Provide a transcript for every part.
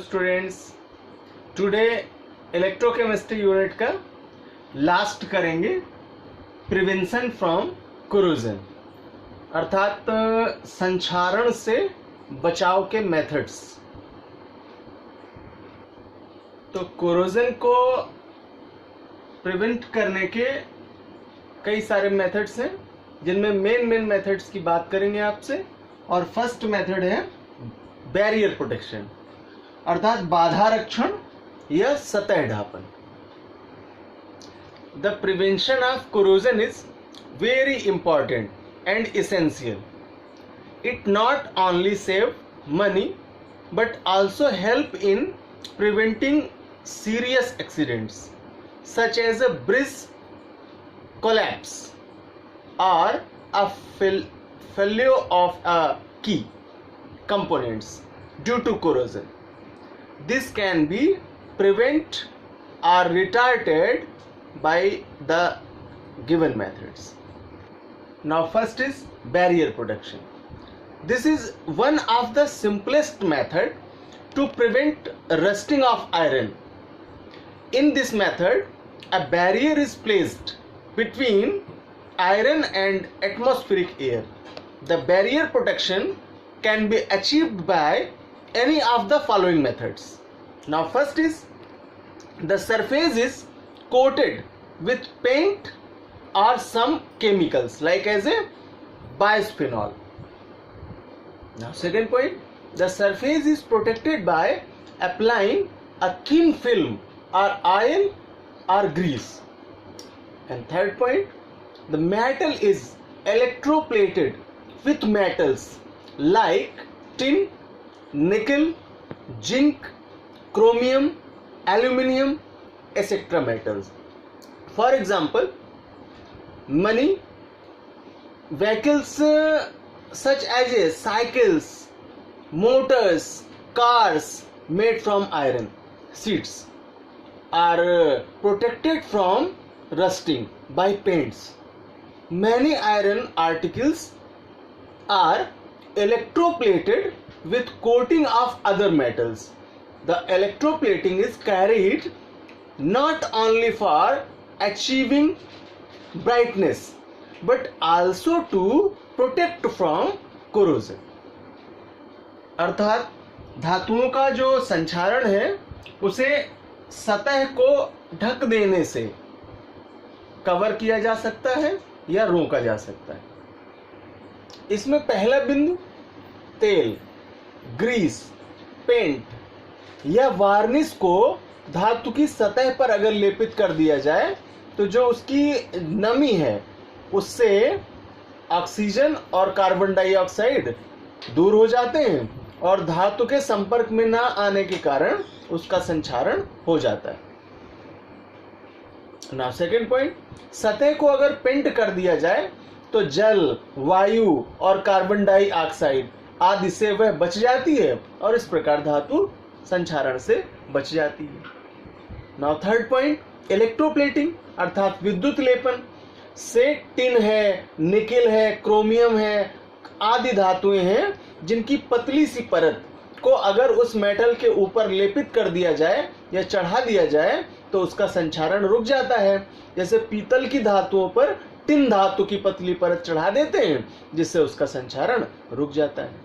Students, today electrochemistry unit का last करेंगे prevention from corrosion, अर्थात संक्षारण से बचाव के मेथड्स। तो कोरोजन को प्रिवेंट करने के कई सारे मेथड्स हैं, जिनमें मेन मेथड्स की बात करेंगे आपसे। और फर्स्ट मेथड है बैरियर प्रोटेक्शन, अर्थात बाधा रक्षण या सतह ढापन। The prevention of corrosion is very important and essential. It not only save money but also help in preventing serious accidents such as a bridge collapse or a failure of a key components due to corrosion. This can be prevented or retarded by the given methods. Now first is barrier protection. This is one of the simplest method to prevent rusting of iron. In this method, a barrier is placed between iron and atmospheric air. The barrier protection can be achieved by any of the following methods. Now first is the surface is coated with paint or some chemicals like as a bisphenol. Now second point, the surface is protected by applying a thin film or oil or grease. And third point, the metal is electroplated with metals like tin, nickel, zinc, chromium, aluminium, etc. metals. For example, many vehicles such as cycles, motors, cars made from iron sheets are protected from rusting by paints. Many iron articles are electroplated with coating of other metals. The electroplating is carried not only for achieving brightness but also to protect from corrosion. अर्थात धातुओं का जो संक्षारण है उसे सतह को ढक देने से कवर किया जा सकता है या रोका जा सकता है। इसमें पहला बिंदु तेल, ग्रीस, पेंट या वार्निश को धातु की सतह पर अगर लेपित कर दिया जाए तो जो उसकी नमी है उससे ऑक्सीजन और कार्बन डाइऑक्साइड दूर हो जाते हैं और धातु के संपर्क में ना आने के कारण उसका संक्षारण हो जाता है। नाउ सेकेंड पॉइंट, सतह को अगर पेंट कर दिया जाए तो जल, वायु और कार्बन डाइऑक्साइड आदि से वह बच जाती है और इस प्रकार धातु संक्षारण से बच जाती है। नाउ थर्ड पॉइंट, इलेक्ट्रोप्लेटिंग अर्थात विद्युत लेपन से टिन है, निकेल है, क्रोमियम है आदि धातुएं हैं जिनकी पतली सी परत को अगर उस मेटल के ऊपर लेपित कर दिया जाए या चढ़ा दिया जाए तो उसका संक्षारण रुक जाता है। जैसे पीतल की धातुओं पर टिन धातु की पतली परत चढ़ा देते हैं जिससे उसका संक्षारण रुक जाता है।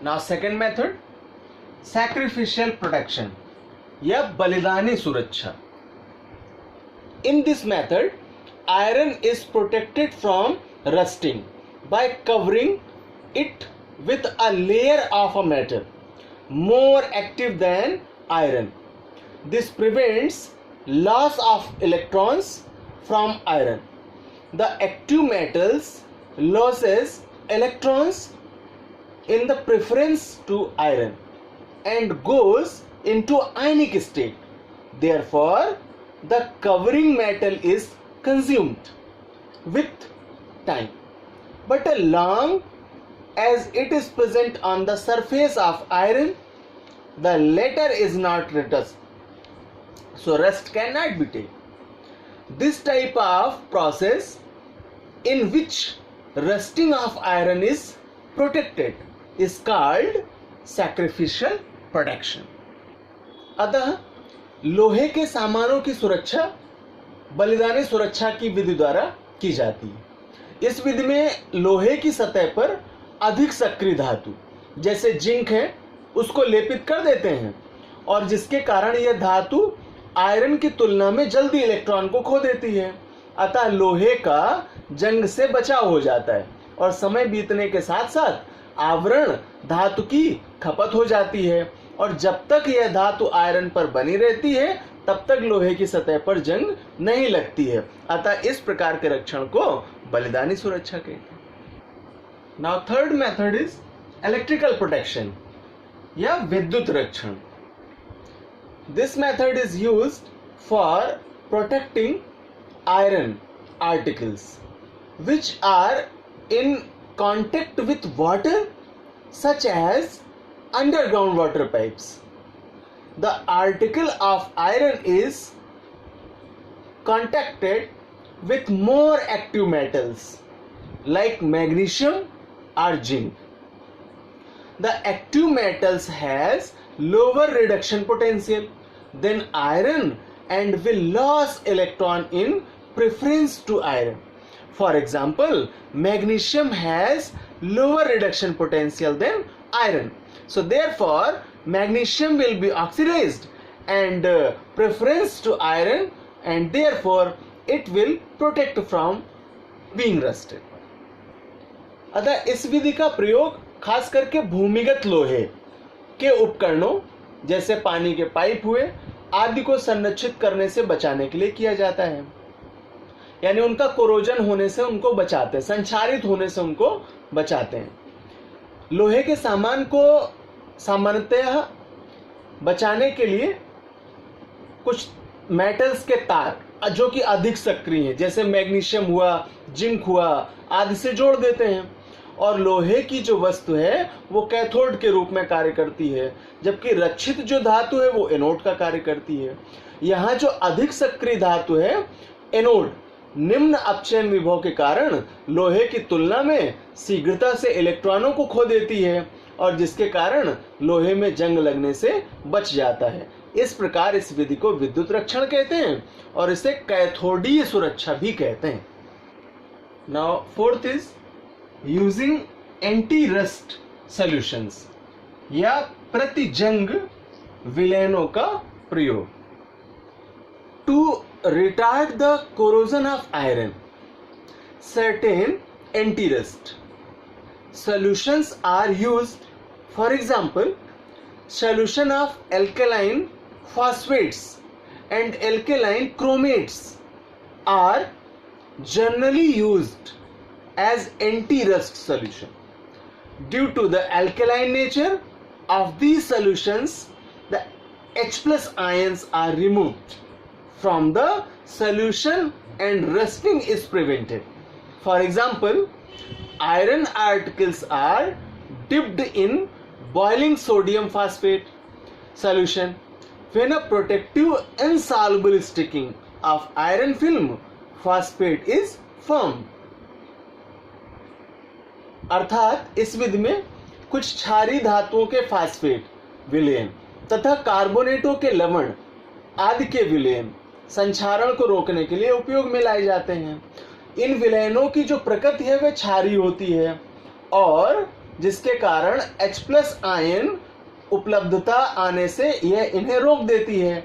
Now second method, sacrificial protection या बलिदानी सुरक्षा। In this method iron is protected from rusting by covering it with a layer of a metal more active than iron. This prevents loss of electrons from iron. The active metals loses electrons in the preference to iron and goes into ionic state. Therefore, the covering metal is consumed with time. But as long as it is present on the surface of iron, the latter is not rust, so rust cannot be taken. This type of process in which rusting of iron is protected is called sacrificial protection. अतः लोहे के सामानों की सुरक्षा बलिदानी सुरक्षा की विधि द्वारा की जाती है। इस विधि में लोहे की सतह पर अधिक सक्रिय धातु जैसे जिंक है उसको लेपित कर देते हैं, और जिसके कारण यह धातु आयरन की तुलना में जल्दी इलेक्ट्रॉन को खो देती है। अतः लोहे का जंग से बचाव हो जाता है और समय बीतने के साथ साथ आवरण धातु की खपत हो जाती है, और जब तक यह धातु आयरन पर बनी रहती है तब तक लोहे की सतह पर जंग नहीं लगती है। अतः इस प्रकार के रक्षण को बलिदानी सुरक्षा कहते हैं। Now third method is electrical protection या विद्युत रक्षण। This method is used for protecting iron articles which are in contact with water such as underground water pipes. The article of iron is contacted with more active metals like magnesium or zinc. The active metals has lower reduction potential than iron and will lose electron in preference to iron. For example, magnesium has lower reduction potential than iron. So therefore, magnesium will be oxidized and preference to iron, and therefore it will protect from being rusted. अतः इस विधि का प्रयोग खास करके भूमिगत लोहे के उपकरणों जैसे पानी के पाइप हुए आदि को संरक्षित करने से बचाने के लिए किया जाता है। यानी उनका कोरोजन होने से उनको बचाते हैं, संक्षारित होने से उनको बचाते हैं। लोहे के सामान को सामान्यतः बचाने के लिए कुछ मेटल्स के तार जो कि अधिक सक्रिय हैं जैसे मैग्नीशियम हुआ, जिंक हुआ आदि से जोड़ देते हैं, और लोहे की जो वस्तु है वो कैथोड के रूप में कार्य करती है, जबकि रक्षित जो धातु है वो एनोड का कार्य करती है। यहाँ जो अधिक सक्रिय धातु है एनोड निम्न अपचयन विभव के कारण लोहे की तुलना में शीघ्रता से इलेक्ट्रॉनों को खो देती है, और जिसके कारण लोहे में जंग लगने से बच जाता है। इस प्रकार इस विधि को विद्युत रक्षण कहते हैं और इसे कैथोडीय सुरक्षा भी कहते हैं। Now fourth is using anti rust solutions या प्रतिजंग विलयनों का प्रयोग। To retard the corrosion of iron, certain anti-rust solutions are used. For example, solution of alkaline phosphates and alkaline chromates are generally used as anti-rust solution. Due to the alkaline nature of these solutions, the H+ ions are removed from the solution and rusting is prevented. For example, iron articles are dipped in boiling sodium phosphate solution. When a protective insoluble sticking of iron film, phosphate is formed. अर्थात इस विधि में कुछ क्षारीय धातुओं के phosphate विलयन तथा कार्बोनेटों के लवण आदि के विलयन संक्षारण को रोकने के लिए उपयोग में लाए जाते हैं। इन विलयनों की जो प्रकृति है वह क्षारीय होती है और जिसके कारण H+ आयन उपलब्धता आने से यह इन्हें रोक देती है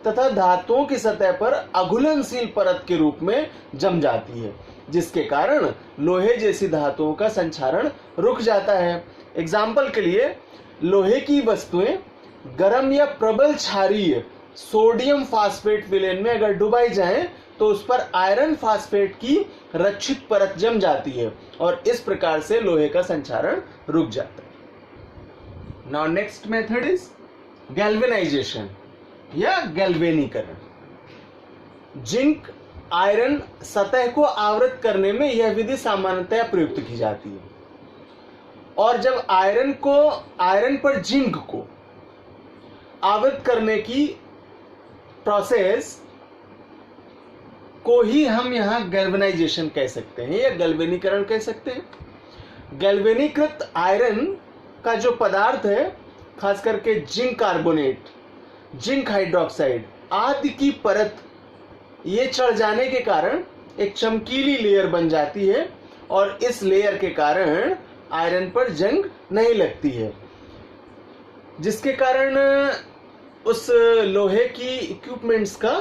तथा धातुओं की सतह पर अघुलनशील परत के रूप में जम जाती है, जिसके कारण लोहे जैसी धातुओं का संक्षारण रुक जाता है। एग्जाम्पल के लिए लोहे की वस्तुएं गर्म या प्रबल क्षारीय सोडियम फास्फेट विलयन में अगर डुबाई जाएं तो उस पर आयरन फास्फेट की रक्षित परत जम जाती है और इस प्रकार से लोहे का संक्षारण रुक जाता है। Now next method is galvanisation या गैल्वेनीकरण। जिंक आयरन सतह को आवृत करने में यह विधि सामान्यतः प्रयुक्त की जाती है, और जब आयरन पर जिंक को आवृत करने की प्रोसेस को ही हम यहां गैल्वेनाइजेशन कह सकते हैं या गैल्वेनीकरण कह सकते हैं। गैल्वेनीकृत आयरन का जो पदार्थ है खास करके जिंक कार्बोनेट, जिंक हाइड्रोक्साइड आदि की परत ये चढ़ जाने के कारण एक चमकीली लेयर बन जाती है और इस लेयर के कारण आयरन पर जंग नहीं लगती है, जिसके कारण उस लोहे की इक्विपमेंट्स का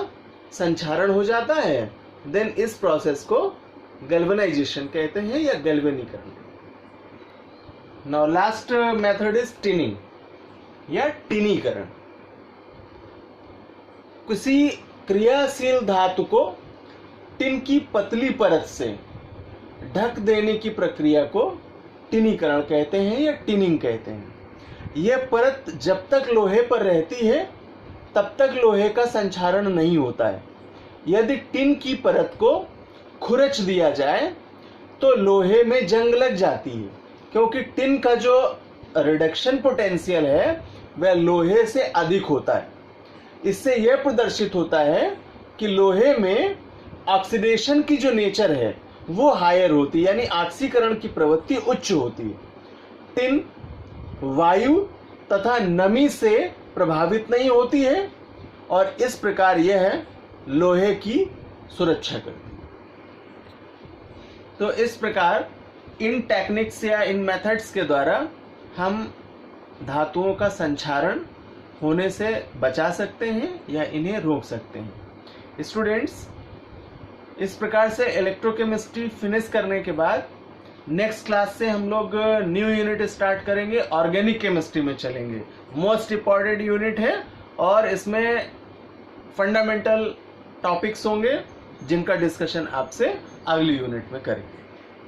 संक्षारण हो जाता है। देन इस प्रोसेस को गैल्वेनाइजेशन कहते हैं या गैल्वेनीकरण। Now last method is tinning या टिनीकरण। किसी क्रियाशील धातु को टिन की पतली परत से ढक देने की प्रक्रिया को टिनीकरण कहते हैं या टिनिंग कहते हैं। यह परत जब तक लोहे पर रहती है तब तक लोहे का संक्षारण नहीं होता है। यदि टिन की परत को खुरच दिया जाए तो लोहे में जंग लग जाती है, क्योंकि टिन का जो रिडक्शन पोटेंशियल है वह लोहे से अधिक होता है। इससे यह प्रदर्शित होता है कि लोहे में ऑक्सीडेशन की जो नेचर है वो हायर होती है, यानी ऑक्सीकरण की प्रवृत्ति उच्च होती है। टिन वायु तथा नमी से प्रभावित नहीं होती है और इस प्रकार यह लोहे की सुरक्षा करती है। तो इस प्रकार इन टेक्निक्स या इन मेथड्स के द्वारा हम धातुओं का संक्षारण होने से बचा सकते हैं या इन्हें रोक सकते हैं। स्टूडेंट्स, इस प्रकार से इलेक्ट्रोकेमिस्ट्री फिनिश करने के बाद नेक्स्ट क्लास से हम लोग न्यू यूनिट स्टार्ट करेंगे, ऑर्गेनिक केमिस्ट्री में चलेंगे। मोस्ट इम्पॉर्टेंट यूनिट है और इसमें फंडामेंटल टॉपिक्स होंगे जिनका डिस्कशन आपसे अगली यूनिट में करेंगे।